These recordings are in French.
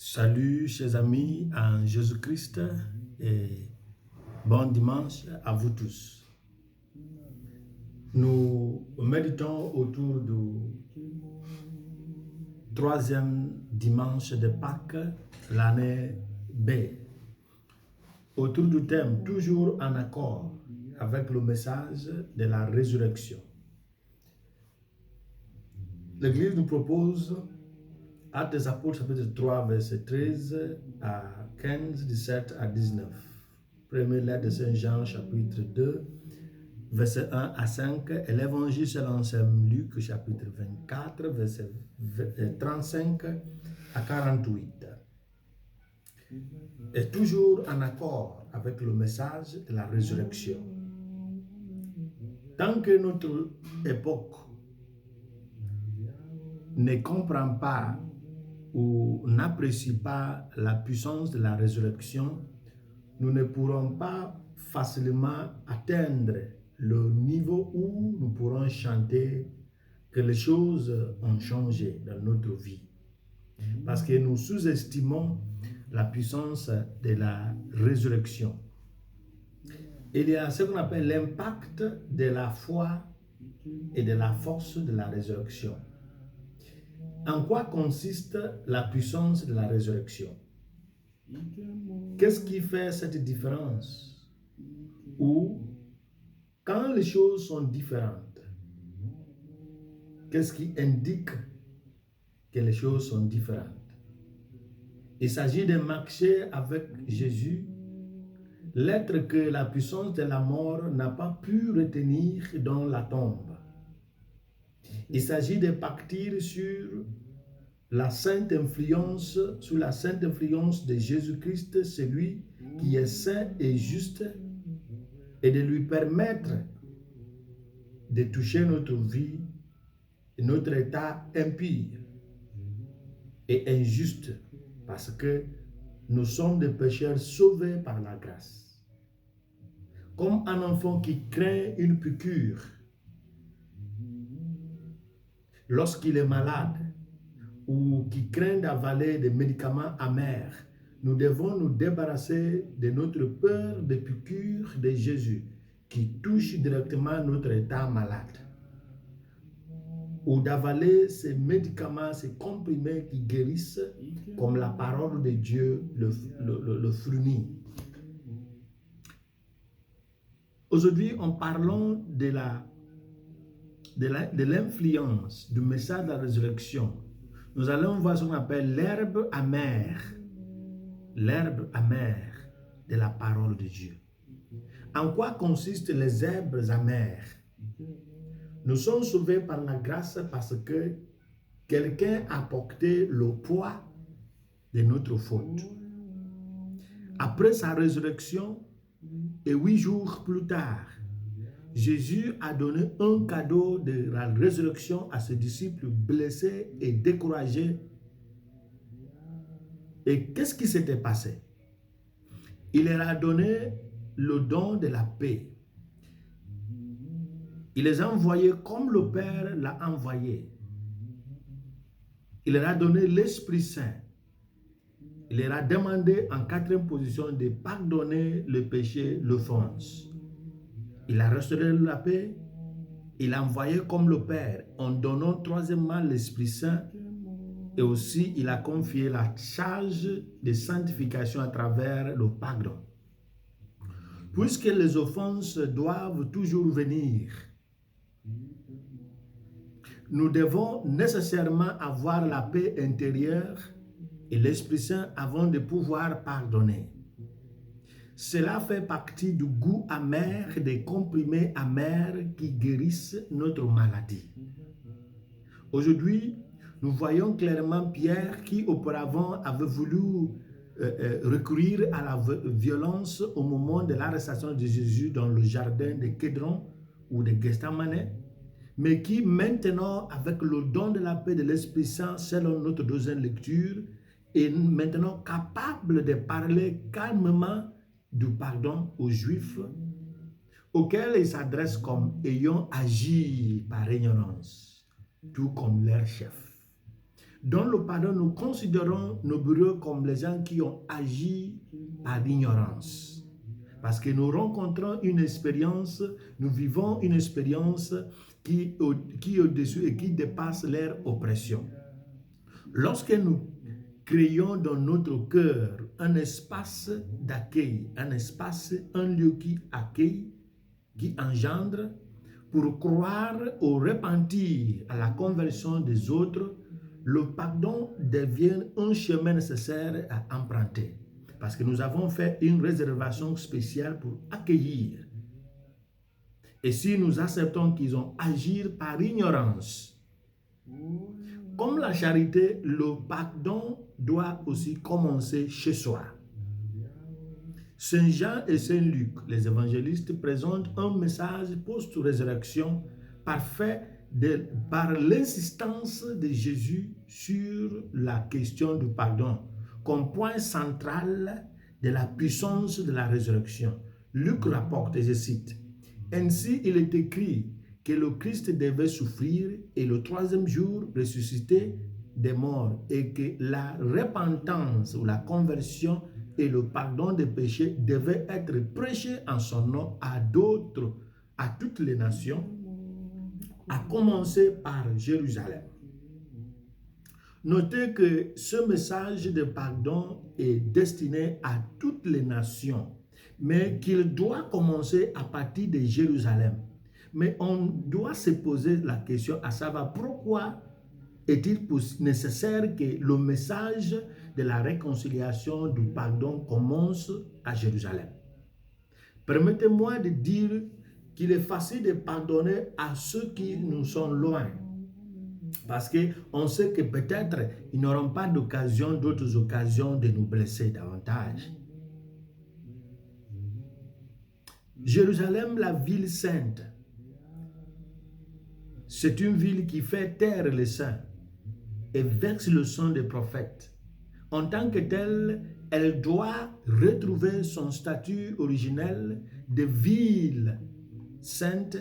Salut chers amis en Jésus-Christ et bon dimanche à vous tous. Nous méditons autour du troisième dimanche de Pâques, l'année B, autour du thème toujours en accord avec le message de la résurrection. L'Église nous propose Actes des Apôtres, chapitre 3, verset 13 à 15, 17 à 19. Première lettre de Saint Jean, chapitre 2, verset 1 à 5. Et l'Évangile selon Saint Luc, chapitre 24, verset 35 à 48. Et toujours en accord avec le message de la résurrection. Tant que notre époque ne comprend pas ou n'apprécie pas la puissance de la résurrection, nous ne pourrons pas facilement atteindre le niveau où nous pourrons chanter que les choses ont changé dans notre vie. Parce que nous sous-estimons la puissance de la résurrection. Il y a ce qu'on appelle l'impact de la foi et de la force de la résurrection. En quoi consiste la puissance de la résurrection? Qu'est-ce qui fait cette différence? Ou quand les choses sont différentes, qu'est-ce qui indique que les choses sont différentes? Il s'agit de marcher avec Jésus, l'être que la puissance de la mort n'a pas pu retenir dans la tombe. Il s'agit de partir sur la sainte influence, sous la sainte influence de Jésus-Christ, celui qui est saint et juste, et de lui permettre de toucher notre vie, notre état impur et injuste, parce que nous sommes des pécheurs sauvés par la grâce. Comme un enfant qui craint une piqûre lorsqu'il est malade, ou qui craint d'avaler des médicaments amers, nous devons nous débarrasser de notre peur de piqûre de Jésus qui touche directement notre état malade, ou d'avaler ces médicaments, ces comprimés qui guérissent comme la parole de Dieu le fournit. Aujourd'hui, en parlant de l'influence du message de la résurrection, nous allons voir ce qu'on appelle l'herbe amère de la parole de Dieu. En quoi consistent les herbes amères? Nous sommes sauvés par la grâce parce que quelqu'un a porté le poids de notre faute. Après sa résurrection, et 8 jours plus tard, Jésus a donné un cadeau de la résurrection à ses disciples blessés et découragés. Et qu'est-ce qui s'était passé? Il leur a donné le don de la paix. Il les a envoyés comme le Père l'a envoyé. Il leur a donné l'Esprit Saint. Il leur a demandé en 4e position de pardonner le péché, l'offense. Il a restauré la paix. Il a envoyé comme le Père en donnant troisièmement l'Esprit Saint. Et aussi, il a confié la charge de sanctification à travers le pardon. Puisque les offenses doivent toujours venir, nous devons nécessairement avoir la paix intérieure et l'Esprit Saint avant de pouvoir pardonner. Cela fait partie du goût amer des comprimés amers qui guérissent notre maladie. Aujourd'hui, nous voyons clairement Pierre qui auparavant avait voulu recourir à la violence au moment de l'arrestation de Jésus dans le jardin de Kédron ou de Gethsémane, mais qui maintenant, avec le don de la paix de l'Esprit Saint, selon notre deuxième lecture, est maintenant capable de parler calmement du pardon aux Juifs, auxquels il s'adresse comme ayant agi par ignorance, tout comme leur chef. Dans le pardon, nous considérons nos bourreaux comme les gens qui ont agi par ignorance. Parce que nous rencontrons une expérience, nous vivons une expérience qui est au-dessus et qui dépasse leur oppression. Lorsque nous créons dans notre cœur un espace d'accueil, un lieu qui accueille, qui engendre, pour croire au repentir, à la conversion des autres, le pardon devient un chemin nécessaire à emprunter. Parce que nous avons fait une réservation spéciale pour accueillir. Et si nous acceptons qu'ils ont agi par ignorance, comme la charité, le pardon doit aussi commencer chez soi. Saint Jean et Saint Luc, les évangélistes, présentent un message post-résurrection parfait par l'insistance de Jésus sur la question du pardon, comme point central de la puissance de la résurrection. Luc rapporte, et je cite, « Ainsi il est écrit que le Christ devait souffrir et le troisième jour ressusciter des morts et que la repentance ou la conversion et le pardon des péchés devaient être prêchés en son nom à d'autres, à toutes les nations, à commencer par Jérusalem. » Notez que ce message de pardon est destiné à toutes les nations, mais qu'il doit commencer à partir de Jérusalem. Mais on doit se poser la question à savoir pourquoi est-il nécessaire que le message de la réconciliation, du pardon commence à Jérusalem. Permettez-moi de dire qu'il est facile de pardonner à ceux qui nous sont loin. Parce qu'on sait que peut-être ils n'auront pas d'autres occasions de nous blesser davantage. Jérusalem, la ville sainte, c'est une ville qui fait taire les saints et verse le sang des prophètes. En tant que telle, elle doit retrouver son statut originel de ville sainte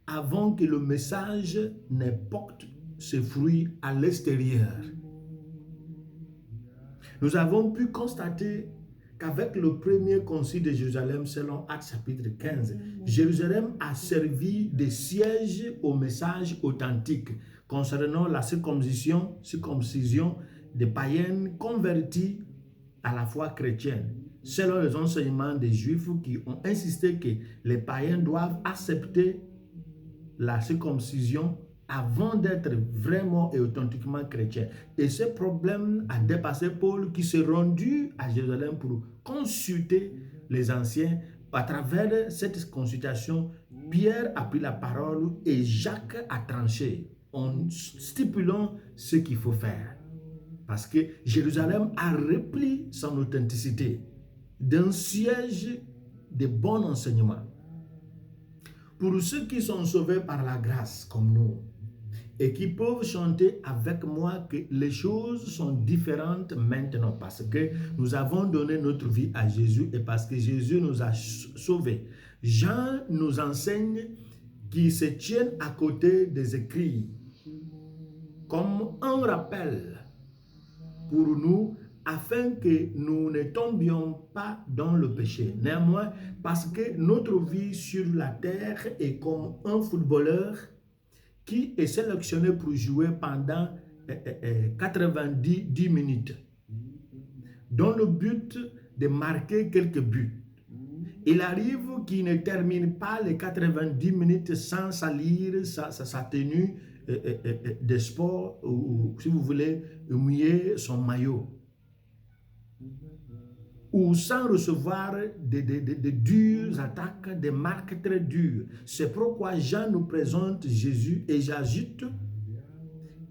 avant que le message ne porte ses fruits à l'extérieur. Nous avons pu constater qu'avec le premier concile de Jérusalem, selon Actes chapitre 15, Jérusalem a servi de siège au message authentique concernant la circoncision des païens convertis à la foi chrétienne, selon les enseignements des Juifs qui ont insisté que les païens doivent accepter la circoncision avant d'être vraiment et authentiquement chrétien. Et ce problème a dépassé Paul qui s'est rendu à Jérusalem pour consulter les anciens. À travers cette consultation, Pierre a pris la parole et Jacques a tranché en stipulant ce qu'il faut faire. Parce que Jérusalem a repris son authenticité d'un siège de bon enseignement. Pour ceux qui sont sauvés par la grâce comme nous, et qui peuvent chanter avec moi que les choses sont différentes maintenant parce que nous avons donné notre vie à Jésus et parce que Jésus nous a sauvés. Jean nous enseigne qu'ils se tiennent à côté des écrits comme un rappel pour nous afin que nous ne tombions pas dans le péché. Néanmoins, parce que notre vie sur la terre est comme un footballeur qui est sélectionné pour jouer pendant 90 minutes, dans le but de marquer quelques buts. Il arrive qu'il ne termine pas les 90 minutes sans salir sa tenue de sport ou, si vous voulez, mouiller son maillot. Ou sans recevoir de dures attaques, des marques très dures. C'est pourquoi Jean nous présente Jésus et j'ajoute,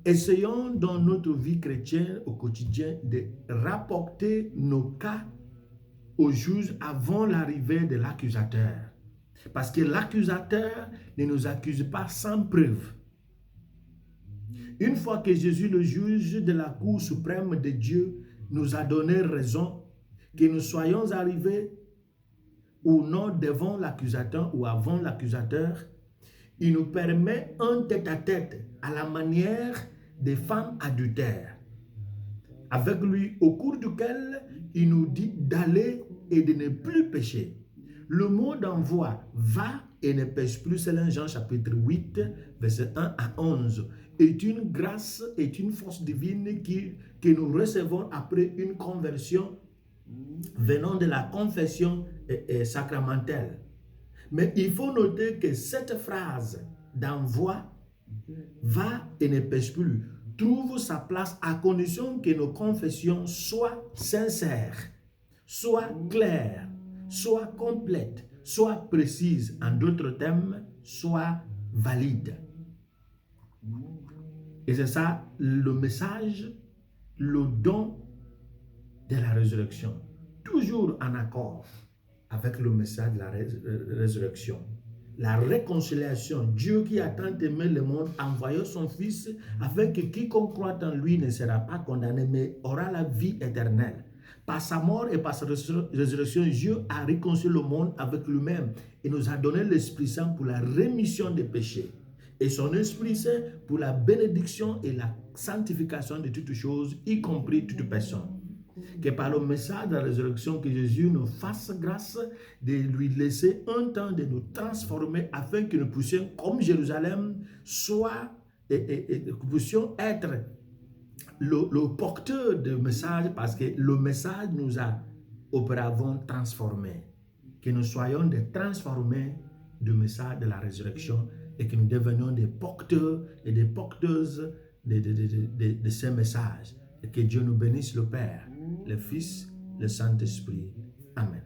essayons dans notre vie chrétienne au quotidien de rapporter nos cas au juge avant l'arrivée de l'accusateur. Parce que l'accusateur ne nous accuse pas sans preuve. Une fois que Jésus, le juge de la Cour suprême de Dieu, nous a donné raison, que nous soyons arrivés ou non devant l'accusateur ou avant l'accusateur, il nous permet un tête-à-tête à la manière des femmes adultères. avec lui, au cours duquel il nous dit d'aller et de ne plus pécher. Le mot d'envoi va et ne pêche plus, c'est dans Jean chapitre 8, verset 1 à 11, est une grâce, est une force divine que nous recevons après une conversion venant de la confession sacramentelle. Mais il faut noter que cette phrase d'envoi va et ne pêche plus trouve sa place à condition que nos confessions soient sincères, soient claires, soient complètes, soient précises, en d'autres termes, soient valides. Et c'est ça le message, le don de la résurrection. Toujours en accord avec le message de la résurrection. La réconciliation, Dieu qui a tant aimé le monde, envoya son Fils afin que quiconque croit en lui ne sera pas condamné, mais aura la vie éternelle. Par sa mort et par sa résurrection, Dieu a réconcilié le monde avec lui-même et nous a donné l'Esprit Saint pour la rémission des péchés. Et son Esprit Saint pour la bénédiction et la sanctification de toutes choses, y compris toute personne. Que par le message de la résurrection, que Jésus nous fasse grâce de lui laisser un temps de nous transformer afin que nous puissions, comme Jérusalem, que nous puissions être le porteur de message, parce que le message nous a auparavant transformés. Que nous soyons des transformés du message de la résurrection et que nous devenions des porteurs et des porteuses de ces messages. Et que Dieu nous bénisse, le Père, le Fils, le Saint-Esprit. Amen.